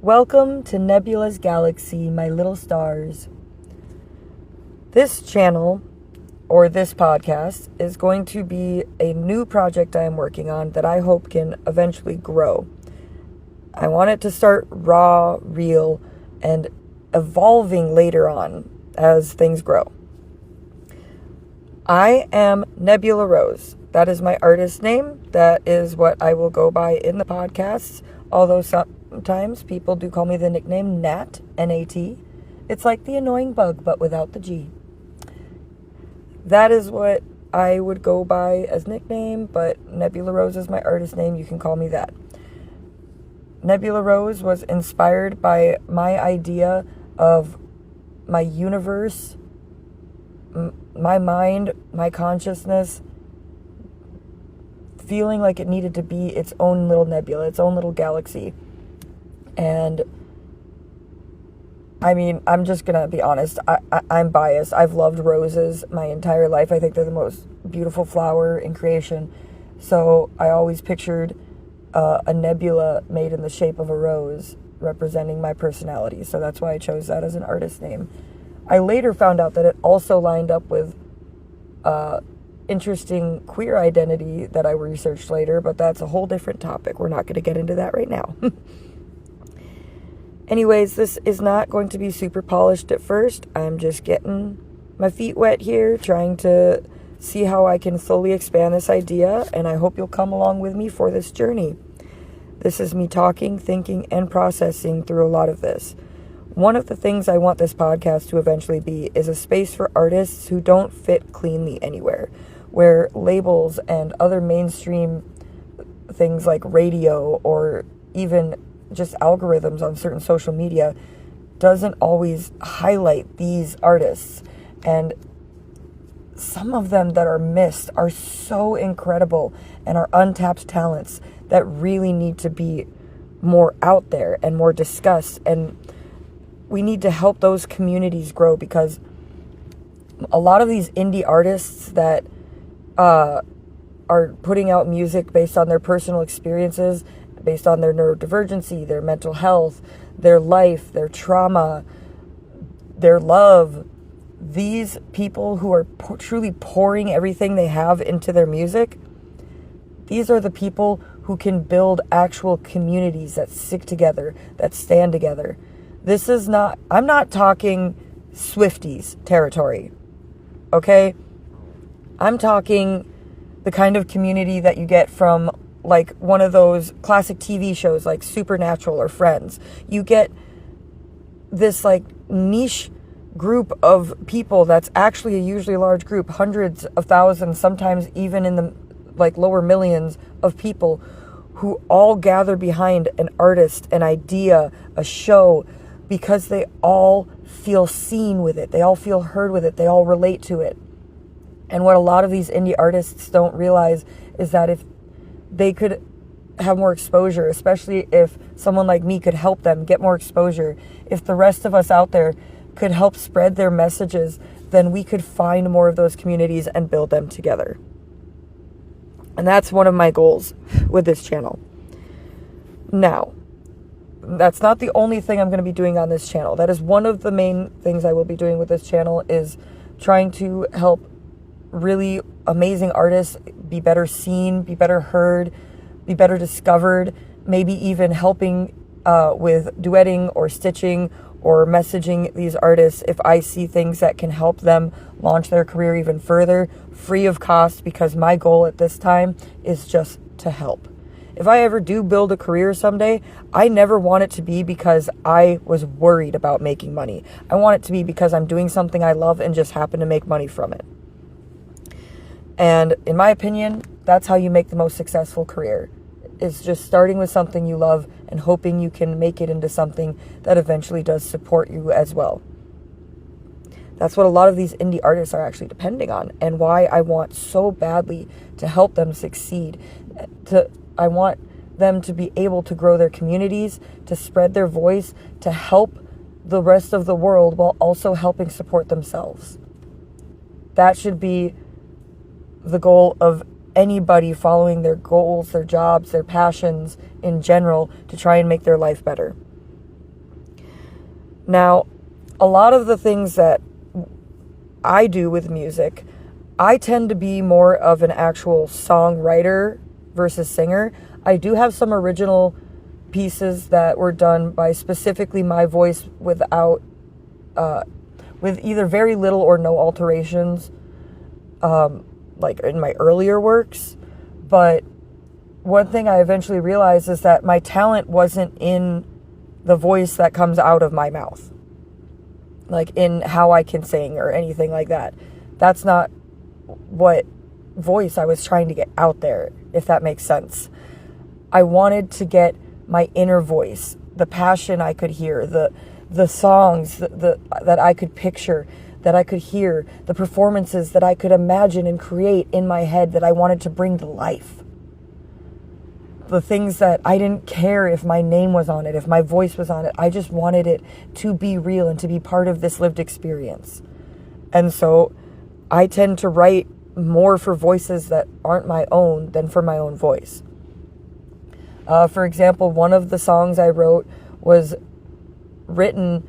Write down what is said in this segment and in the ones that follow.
Welcome to Nebula's Galaxy, my little stars. This channel, or this podcast, is going to be a new project I am working on that I hope can eventually grow. I want it to start raw, real, and evolving later on as things grow. I am Nebula Rose. That is my artist name. That is what I will go by in the podcasts, although sometimes people do call me the nickname Nat, N-A-T. It's like the annoying bug, but without the G. That is what I would go by as nickname, but Nebula Rose is my artist name. You can call me that. Nebula Rose was inspired by my idea of my universe, my mind, my consciousness, feeling like it needed to be its own little nebula, its own little galaxy. And I mean, I'm just gonna be honest, I'm biased. I've loved roses my entire life. I think they're the most beautiful flower in creation. So I always pictured a nebula made in the shape of a rose representing my personality. So that's why I chose that as an artist name. I later found out that it also lined up with interesting queer identity that I researched later, but that's a whole different topic. We're not going to get into that right now. Anyways, this is not going to be super polished at first. I'm just getting my feet wet here, trying to see how I can slowly expand this idea, and I hope you'll come along with me for this journey. This is me talking, thinking, and processing through a lot of this. One of the things I want this podcast to eventually be is a space for artists who don't fit cleanly anywhere, where labels and other mainstream things like radio or even just algorithms on certain social media doesn't always highlight these artists. And some of them that are missed are so incredible and are untapped talents that really need to be more out there and more discussed. And we need to help those communities grow, because a lot of these indie artists that are putting out music based on their personal experiences, based on their neurodivergency, their mental health, their life, their trauma, their love. These people who are truly pouring everything they have into their music, these are the people who can build actual communities that stick together, that stand together. This is not, I'm not talking Swifties territory, okay? I'm talking the kind of community that you get from like one of those classic TV shows like Supernatural or Friends. You get this like niche group of people that's actually a usually large group, hundreds of thousands, sometimes even in the like lower millions of people who all gather behind an artist, an idea, a show, because they all feel seen with it. They all feel heard with it. They all relate to it. And what a lot of these indie artists don't realize is that if they could have more exposure, especially if someone like me could help them get more exposure, if the rest of us out there could help spread their messages, then we could find more of those communities and build them together. And that's one of my goals with this channel. Now, that's not the only thing I'm going to be doing on this channel. That is one of the main things I will be doing with this channel, is trying to help really amazing artists be better seen, be better heard, be better discovered, maybe even helping with duetting or stitching or messaging these artists if I see things that can help them launch their career even further, free of cost, because my goal at this time is just to help. If I ever do build a career someday, I never want it to be because I was worried about making money. I want it to be because I'm doing something I love and just happen to make money from it. And in my opinion, that's how you make the most successful career. It's just starting with something you love and hoping you can make it into something that eventually does support you as well. That's what a lot of these indie artists are actually depending on, and why I want so badly to help them succeed. I want them to be able to grow their communities, to spread their voice, to help the rest of the world while also helping support themselves. That should be the goal of anybody following their goals, their jobs, their passions in general, to try and make their life better. Now, a lot of the things that I do with music, I tend to be more of an actual songwriter versus singer. I do have some original pieces that were done by specifically my voice with either very little or no alterations, like in my earlier works. But one thing I eventually realized is that my talent wasn't in the voice that comes out of my mouth, like in how I can sing or anything like that. That's not what voice I was trying to get out there, if that makes sense. I wanted to get my inner voice, the passion I could hear, the songs that I could picture, that I could hear, the performances that I could imagine and create in my head that I wanted to bring to life. The things that I didn't care if my name was on it, if my voice was on it. I just wanted it to be real and to be part of this lived experience. And so I tend to write more for voices that aren't my own than for my own voice. For example, one of the songs I wrote was written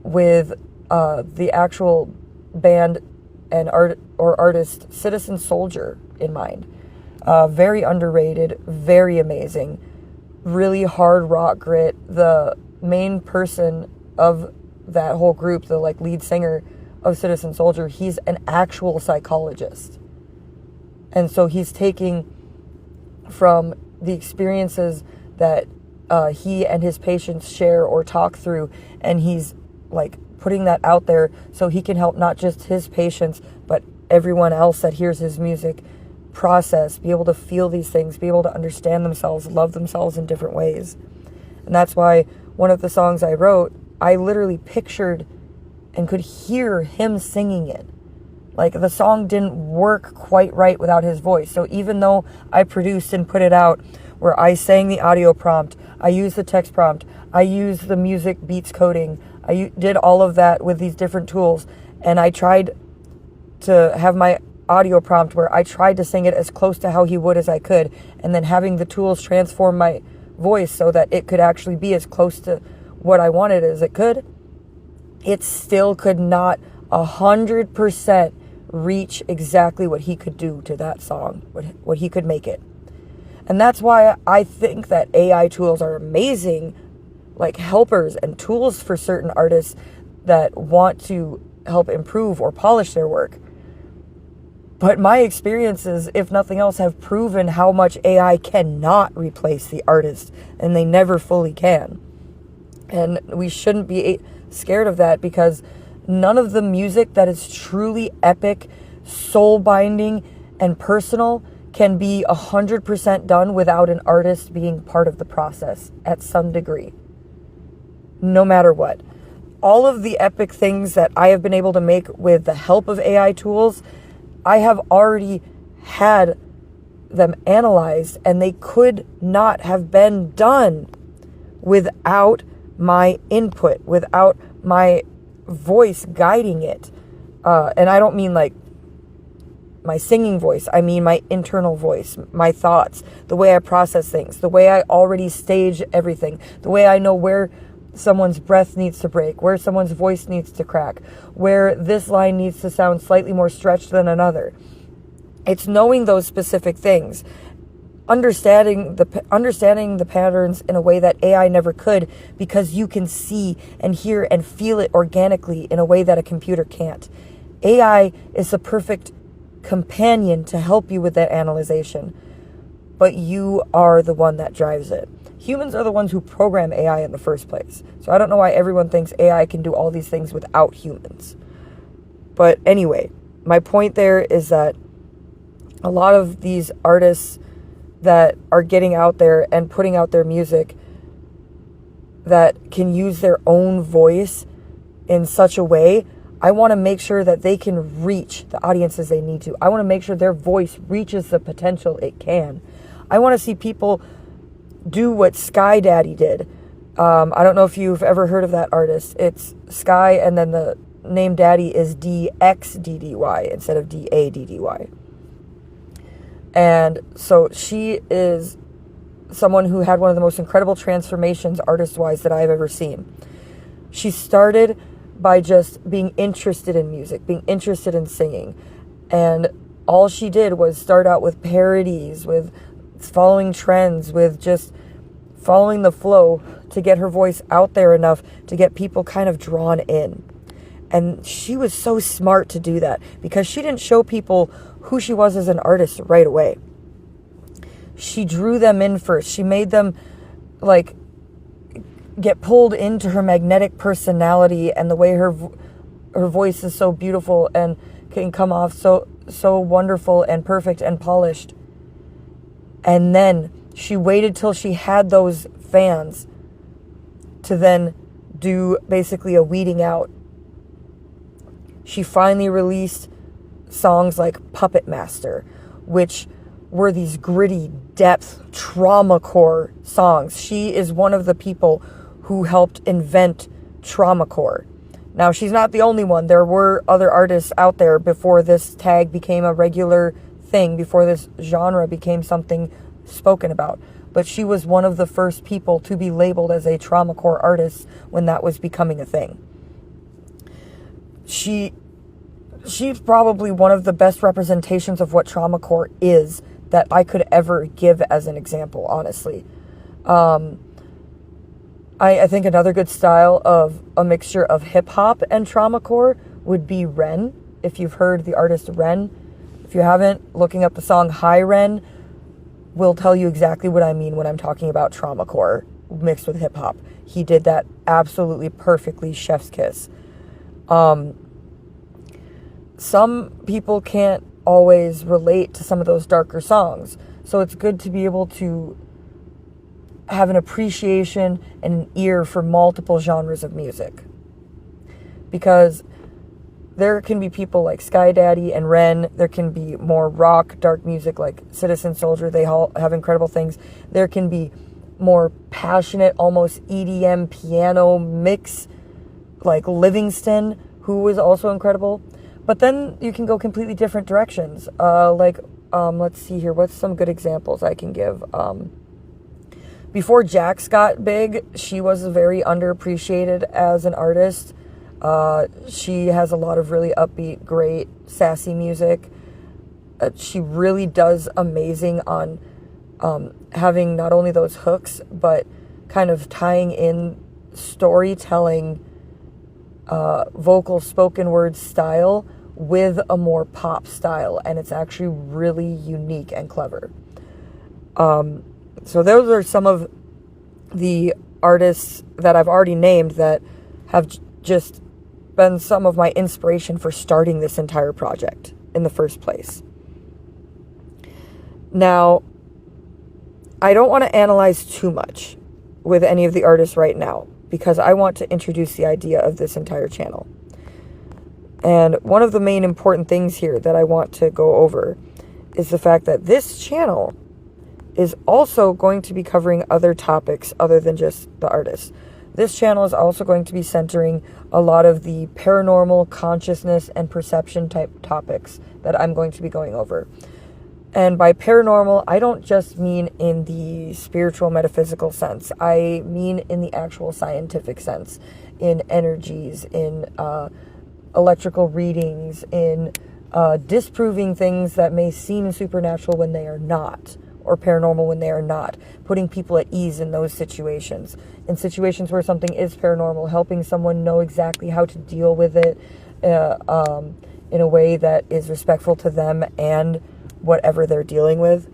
with the actual band and artist Citizen Soldier in mind. Very underrated, very amazing, really hard rock grit. The main person of that whole group, the lead singer of Citizen Soldier, he's an actual psychologist. And so he's taking from the experiences that he and his patients share or talk through, and he's putting that out there so he can help not just his patients, but everyone else that hears his music process, be able to feel these things, be able to understand themselves, love themselves in different ways. And that's why one of the songs I wrote, I literally pictured and could hear him singing it. The song didn't work quite right without his voice. So even though I produced and put it out where I sang the audio prompt, I used the text prompt, I used the music beats coding, I did all of that with these different tools, and I tried to have my audio prompt where I tried to sing it as close to how he would as I could, and then having the tools transform my voice so that it could actually be as close to what I wanted as it could. It still could not 100% reach exactly what he could do to that song, what he could make it. And that's why I think that AI tools are amazing, helpers and tools for certain artists that want to help improve or polish their work. But my experiences, if nothing else, have proven how much AI cannot replace the artist, and they never fully can. And we shouldn't be scared of that, because none of the music that is truly epic, soul-binding, and personal can be 100% done without an artist being part of the process at some degree. No matter what. All of the epic things that I have been able to make with the help of AI tools, I have already had them analyzed, and they could not have been done without my input, without my voice guiding it. And I don't mean my singing voice. I mean my internal voice, my thoughts, the way I process things, the way I already stage everything, the way I know where someone's breath needs to break, where someone's voice needs to crack, where this line needs to sound slightly more stretched than another. It's knowing those specific things, understanding the patterns in a way that AI never could, because you can see and hear and feel it organically in a way that a computer can't. AI is the perfect companion to help you with that analyzation, but you are the one that drives it. Humans are the ones who program AI in the first place. So I don't know why everyone thinks AI can do all these things without humans. But anyway, my point there is that a lot of these artists that are getting out there and putting out their music that can use their own voice in such a way, I want to make sure that they can reach the audiences they need to. I want to make sure their voice reaches the potential it can. I want to see people do what Sky Daddy did. I don't know if you've ever heard of that artist. It's Sky, and then the name Daddy is DXDDY instead of DADDY. And so she is someone who had one of the most incredible transformations artist-wise that I've ever seen. She started by just being interested in music, being interested in singing. And all she did was start out with parodies, with following trends, with just following the flow to get her voice out there enough to get people kind of drawn in. And she was so smart to do that because she didn't show people who she was as an artist right away. She drew them in first. She made them like get pulled into her magnetic personality and the way her voice is so beautiful and can come off so wonderful and perfect and polished. And then she waited till she had those fans to then do basically a weeding out. She finally released songs like Puppet Master, which were these gritty, depth, trauma core songs. She is one of the people who helped invent trauma core. Now, she's not the only one. There were other artists out there before this tag became a regular thing, before this genre became something spoken about. But she was one of the first people to be labeled as a trauma core artist when that was becoming a thing. She's probably one of the best representations of what trauma core is that I could ever give as an example, honestly. I think another good style of a mixture of hip-hop and trauma core would be Ren. If you've heard the artist Ren. If you haven't, looking up the song Hi Ren will tell you exactly what I mean when I'm talking about trauma core mixed with hip-hop. He did that absolutely perfectly, chef's kiss. Some people can't always relate to some of those darker songs, so it's good to be able to have an appreciation and an ear for multiple genres of music. Because there can be people like Sky Daddy and Ren. There can be more rock, dark music like Citizen Soldier. They all have incredible things. There can be more passionate, almost EDM piano mix like Livingston, who was also incredible. But then you can go completely different directions. Let's see here. What's some good examples I can give? Before Jax got big, she was very underappreciated as an artist. She has a lot of really upbeat, great, sassy music. She really does amazing on having not only those hooks, but kind of tying in storytelling, vocal spoken word style with a more pop style. And it's actually really unique and clever. So those are some of the artists that I've already named that have just been some of my inspiration for starting this entire project in the first place. Now, I don't want to analyze too much with any of the artists right now because I want to introduce the idea of this entire channel. And one of the main important things here that I want to go over is the fact that this channel is also going to be covering other topics other than just the artists. This channel is also going to be centering a lot of the paranormal, consciousness, and perception type topics that I'm going to be going over. And by paranormal, I don't just mean in the spiritual, metaphysical sense. I mean in the actual scientific sense, in energies, in electrical readings, in disproving things that may seem supernatural when they are not, or paranormal when they are not, putting people at ease in those situations. In situations where something is paranormal, helping someone know exactly how to deal with it in a way that is respectful to them and whatever they're dealing with.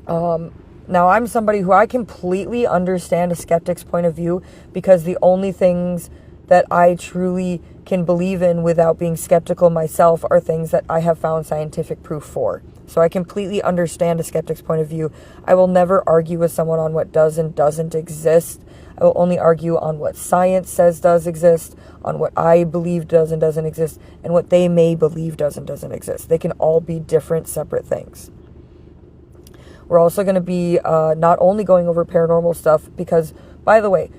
Now, I'm somebody who I completely understand a skeptic's point of view because the only things that I truly can believe in without being skeptical myself are things that I have found scientific proof for. So I completely understand a skeptic's point of view. I will never argue with someone on what does and doesn't exist. I will only argue on what science says does exist, on what I believe does and doesn't exist, and what they may believe does and doesn't exist. They can all be different, separate things. We're also going to be not only going over paranormal stuff, because, by the way,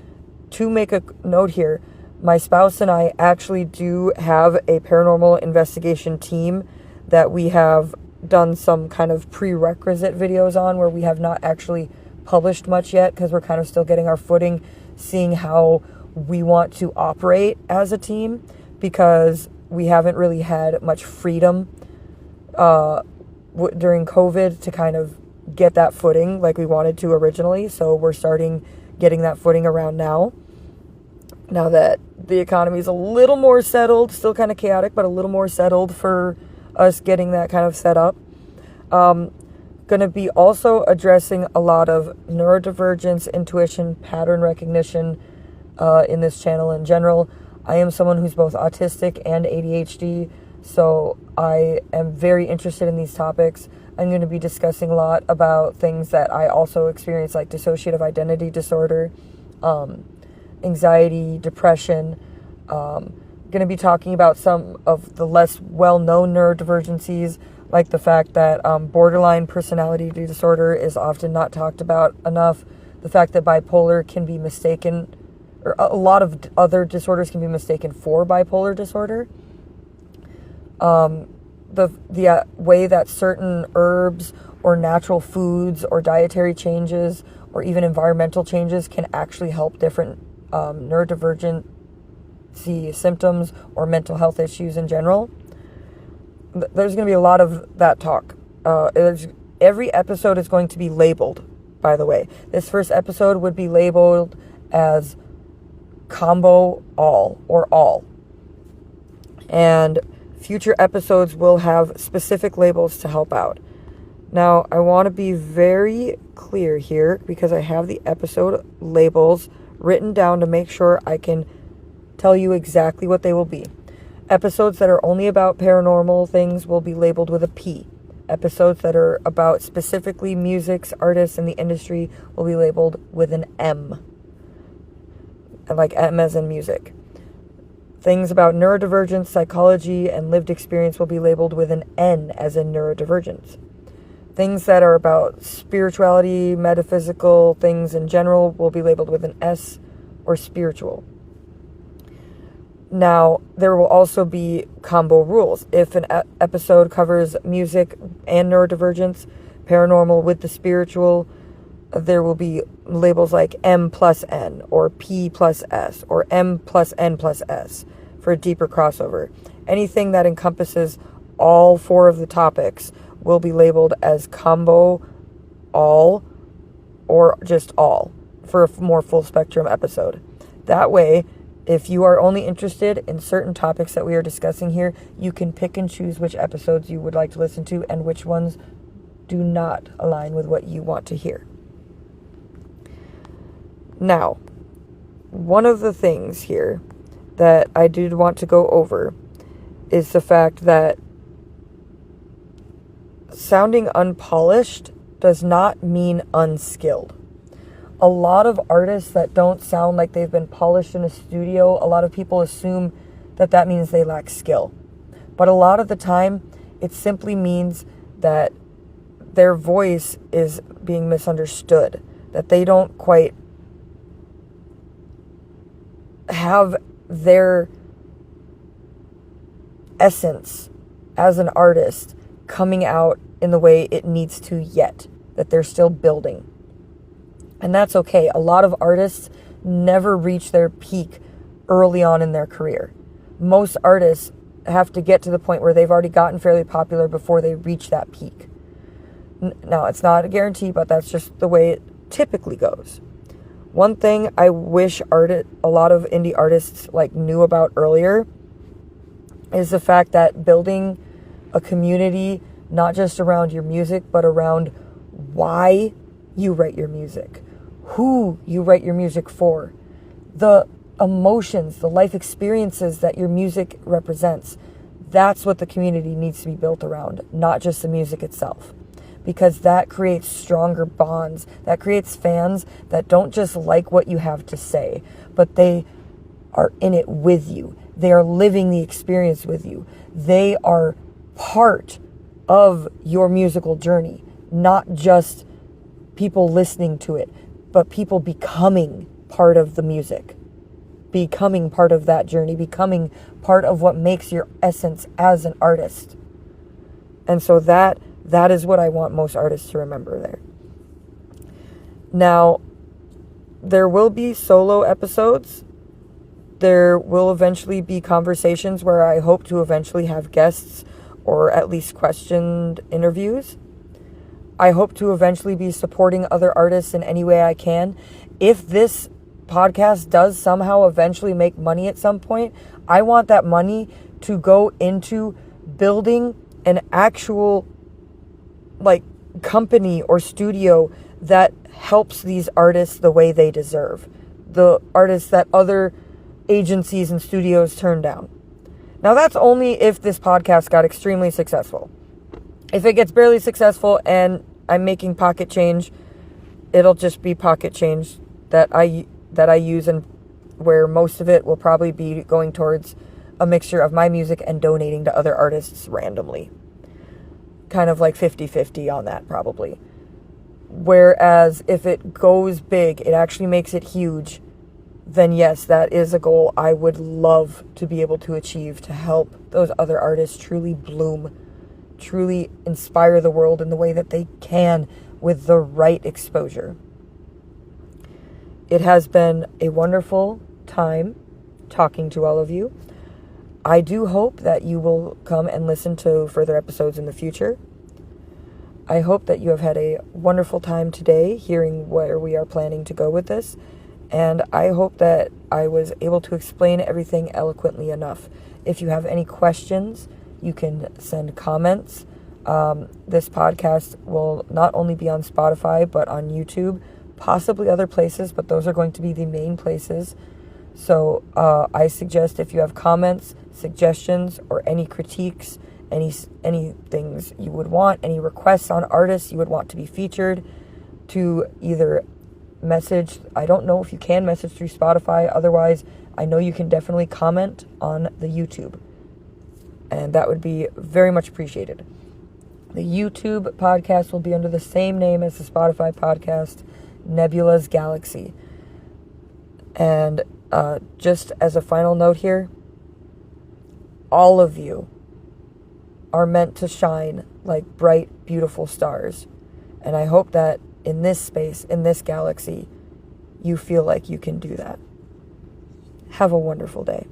to make a note here, my spouse and I actually do have a paranormal investigation team that we have done some kind of prerequisite videos on, where we have not actually published much yet because we're kind of still getting our footing, seeing how we want to operate as a team, because we haven't really had much freedom during COVID to kind of get that footing like we wanted to originally. So we're getting that footing around now that the economy is a little more settled, still kind of chaotic, but a little more settled for us getting that kind of set up. Going to be also addressing a lot of neurodivergence, intuition, pattern recognition in this channel in general. I am someone who's both autistic and ADHD, so I am very interested in these topics. I'm going to be discussing a lot about things that I also experience, like dissociative identity disorder, anxiety, depression. Going to be talking about some of the less well-known neurodivergencies, like the fact that borderline personality disorder is often not talked about enough, the fact that bipolar can be mistaken, or a lot of other disorders can be mistaken for bipolar disorder. The way that certain herbs or natural foods or dietary changes or even environmental changes can actually help different neurodivergency symptoms or mental health issues in general. There's going to be a lot of that talk. Every episode is going to be labeled, by the way. This first episode would be labeled as combo all or all. And future episodes will have specific labels to help out. Now, I want to be very clear here because I have the episode labels written down to make sure I can tell you exactly what they will be. Episodes that are only about paranormal things will be labeled with a P. Episodes that are about specifically music, artists, and the industry will be labeled with an M. Like M as in music. Things about neurodivergence, psychology, and lived experience will be labeled with an N as in neurodivergence. Things that are about spirituality, metaphysical things in general will be labeled with an S or spiritual. Now, there will also be combo rules. If an episode covers music and neurodivergence, paranormal with the spiritual, there will be labels like M plus N or P plus S or M plus N plus S for a deeper crossover. Anything that encompasses all four of the topics will be labeled as combo all or just all for a more full spectrum episode. That way, if you are only interested in certain topics that we are discussing here, you can pick and choose which episodes you would like to listen to and which ones do not align with what you want to hear. Now, one of the things here that I did want to go over is the fact that sounding unpolished does not mean unskilled. A lot of artists that don't sound like they've been polished in a studio, a lot of people assume that that means they lack skill. But a lot of the time, it simply means that their voice is being misunderstood, that they don't quite have their essence as an artist coming out in the way it needs to yet, that they're still building. And that's okay. A lot of artists never reach their peak early on in their career. Most artists have to get to the point where they've already gotten fairly popular before they reach that peak. Now, it's not a guarantee, but that's just the way it typically goes. One thing I wish a lot of indie artists knew about earlier is the fact that building a community, not just around your music, but around why you write your music, who you write your music for, the emotions, the life experiences that your music represents. That's what the community needs to be built around, not just the music itself. Because that creates stronger bonds. That creates fans that don't just like what you have to say, but they are in it with you. They are living the experience with you. They are part of your musical journey, not just people listening to it, but people becoming part of the music, becoming part of that journey, becoming part of what makes your essence as an artist. And so that is what I want most artists to remember there. Now, there will be solo episodes There will eventually be conversations where I hope to eventually have guests or at least questioned interviews. I hope to eventually be supporting other artists in any way I can. If this podcast does somehow eventually make money at some point, I want that money to go into building an actual company or studio that helps these artists the way they deserve. The artists that other agencies and studios turn down. Now that's only if this podcast got extremely successful. If it gets barely successful and I'm making pocket change, it'll just be pocket change that I use, and where most of it will probably be going towards a mixture of my music and donating to other artists randomly. Kind of like 50-50 on that probably. Whereas if it goes big, it actually makes it huge, then yes, that is a goal I would love to be able to achieve, to help those other artists truly bloom, truly inspire the world in the way that they can with the right exposure. It has been a wonderful time talking to all of you. I do hope that you will come and listen to further episodes in the future. I hope that you have had a wonderful time today hearing where we are planning to go with this. And I hope that I was able to explain everything eloquently enough. If you have any questions, you can send comments. This podcast will not only be on Spotify, but on YouTube, possibly other places, but those are going to be the main places. So I suggest if you have comments, suggestions, or any critiques, any things you would want, any requests on artists you would want to be featured, to either message. I don't know if you can message through Spotify. Otherwise, I know you can definitely comment on the YouTube. And that would be very much appreciated. The YouTube podcast will be under the same name as the Spotify podcast, Nebula's Galaxy. And just as a final note here, all of you are meant to shine like bright, beautiful stars. And I hope that in this space, in this galaxy, you feel like you can do that. Have a wonderful day.